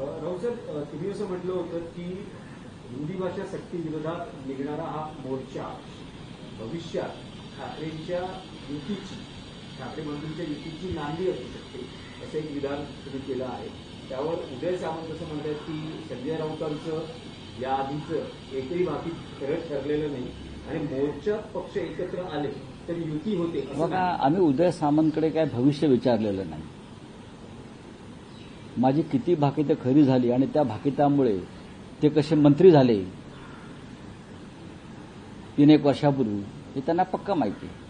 Rahul sir, तुम्ही असं म्हटलं होतं की हिंदी भाषा सक्ती विरोधात निघणारा हा मोर्चा भविष्यात ठाकरेंच्या युतीची, ठाकरे बंधूंच्या युतीची नांदी असू शकते, असं एक विधान तुम्ही केलं आहे. त्यावर उदय सामंत असं म्हणतात की संजय राऊतांचं या आधीचं एकही बाकी खरं ठरलेलं नाही आणि मोर्चात पक्ष एकत्र आले तर युती होते असं बघा, नाही. आम्ही उदय सामंतकडे काय भविष्य विचारलेलं नाही. माझी किती भाकितं खरी झाली आणि त्या भाकितामुळे ते कसे मंत्री झाले 3-1 वर्षापूर्वी हे त्यांना पक्का माहिती आहे.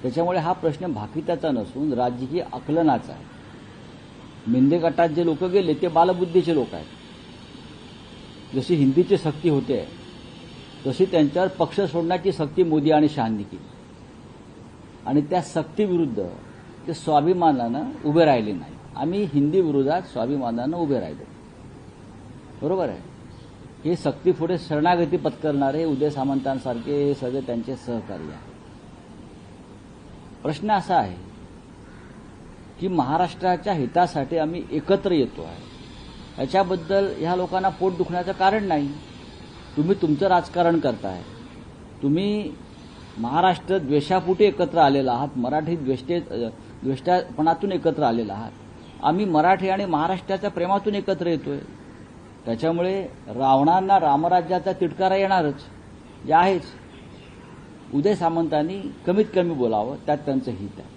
त्याच्यामुळे हा प्रश्न भाकिताचा नसून राजकीय आकलनाचा आहे. मिंदे गटात जे लोक गेले ते बालबुद्धीचे लोक आहेत. जशी हिंदीची सक्ती होते तशी त्यांच्यावर पक्ष सोडण्याची सक्ती मोदी आणि शहांनी केली आणि त्या सक्तीविरुद्ध ते स्वाभिमानानं उभे राहिले नाही. आम्ही हिंदी विरोधात स्वाभिमानानं उभे राहिलो. बरोबर आहे. हे सक्तीपुढे शरणागती पत्करणारे उदय सामंतांसारखे हे सगळे त्यांचे सहकारी आहेत. प्रश्न असा आहे की महाराष्ट्राच्या हितासाठी आम्ही एकत्र येतो आहे. याच्याबद्दल ह्या लोकांना पोट दुखण्याचं कारण नाही. तुम्ही तुमचं राजकारण करताय. तुम्ही महाराष्ट्र द्वेषापोटी एकत्र आलेला आहात. मराठी द्वेष्टापणातून एकत्र आलेला आहात. आम्ही मराठी आणि महाराष्ट्राच्या प्रेमातून एकत्र येतोय. त्याच्यामुळे रावणांना रामराज्याचा तिटकारा येणारच, जे आहेच. उदय सामंतांनी कमीत कमी बोलावं, त्यात त्यांचं हित आहे.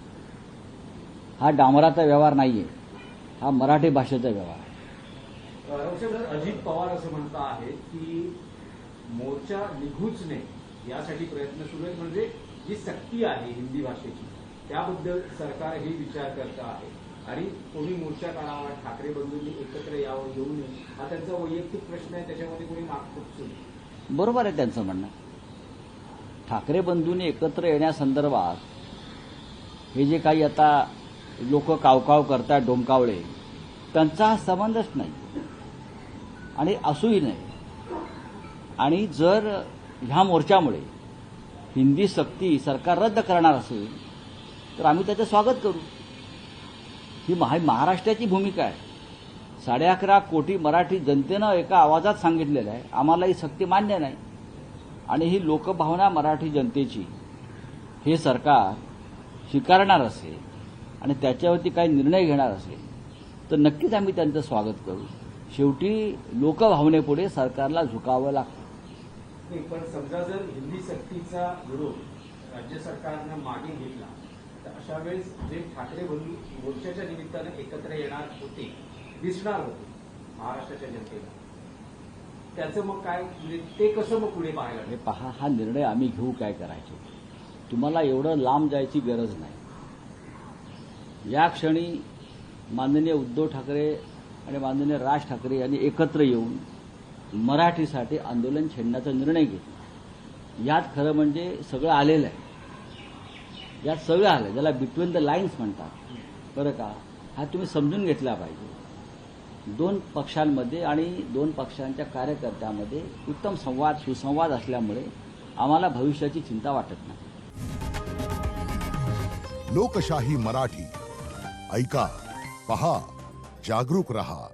हा डांबराचा व्यवहार नाहीये, हा मराठी भाषेचा व्यवहार आहे. अजित पवार असं म्हणत आहेत की मोर्चा निघूच नये यासाठी प्रयत्न सुरू आहेत. म्हणजे जी सक्ती आहे हिंदी भाषेची त्याबद्दल सरकारही विचार करत आहे आणि कोणी मोर्चा काढावा, ठाकरे बंधूंनी एकत्र यावं येऊ नये हा त्यांचा वैयक्तिक प्रश्न आहे. त्याच्यामध्ये कोणी मागपूट सुरू. बरोबर आहे त्यांचं म्हणणं. ठाकरे बंधूंनी एकत्र येण्यासंदर्भात हे जे काही आता लोक कावकाव करतात, डोमकावळे, त्यांचा हा संबंधच नाही आणि असूही नाही. आणि जर ह्या मोर्चामुळे हिंदी सक्ती सरकार रद्द करणार असेल तर आम्ही त्याचं स्वागत करू. ही महाराष्ट्राची भूमिका आहे. 11.5 कोटी मराठी जनतेनं एका आवाजात सांगितलेलं आहे आम्हाला ही सक्ती मान्य नाही. आणि ही लोकभावना मराठी जनतेची हे सरकार स्वीकारणार असेल आणि त्याच्यावरती काही निर्णय घेणार असेल तर नक्कीच आम्ही त्यांचं स्वागत करू. शेवटी लोकभावनेपुढे सरकारला झुकावं लागतं. पण समजा जर हिंदी सक्तीचा विरोध राज्य सरकारनं मागे घेतला तर अशा वेळेस जे ठाकरे बंधू मोर्चाच्या निमित्तानं एकत्र येणार होते, दिसणार होते महाराष्ट्राच्या जनतेला, त्याचं मग काय, म्हणजे ते कसं मग पुढे पाहायला? हे पहा, हा निर्णय आम्ही घेऊ काय करायचे. तुम्हाला एवढं लांब जायची गरज नाही. या क्षणी माननीय उद्धव ठाकरे आणि माननीय राज ठाकरे यांनी एकत्र येऊन मराठीसाठी आंदोलन छेडण्याचा निर्णय घेतला. यात खरं म्हणजे सगळं आलेलं आहे. यात सगळं आलं, ज्याला बिटवीन द लाईन्स म्हणतात. बरं का, हा तुम्ही समजून घेतला पाहिजे. 2 पक्षांमध्ये आणि 2 पक्षांच्या कार्यकर्त्यांमध्ये उत्तम संवाद, सुसंवाद असल्यामुळे आम्हाला भविष्याची चिंता वाटत नाही. लोकशाही मराठी ऐका, पहा, जागरूक रहा.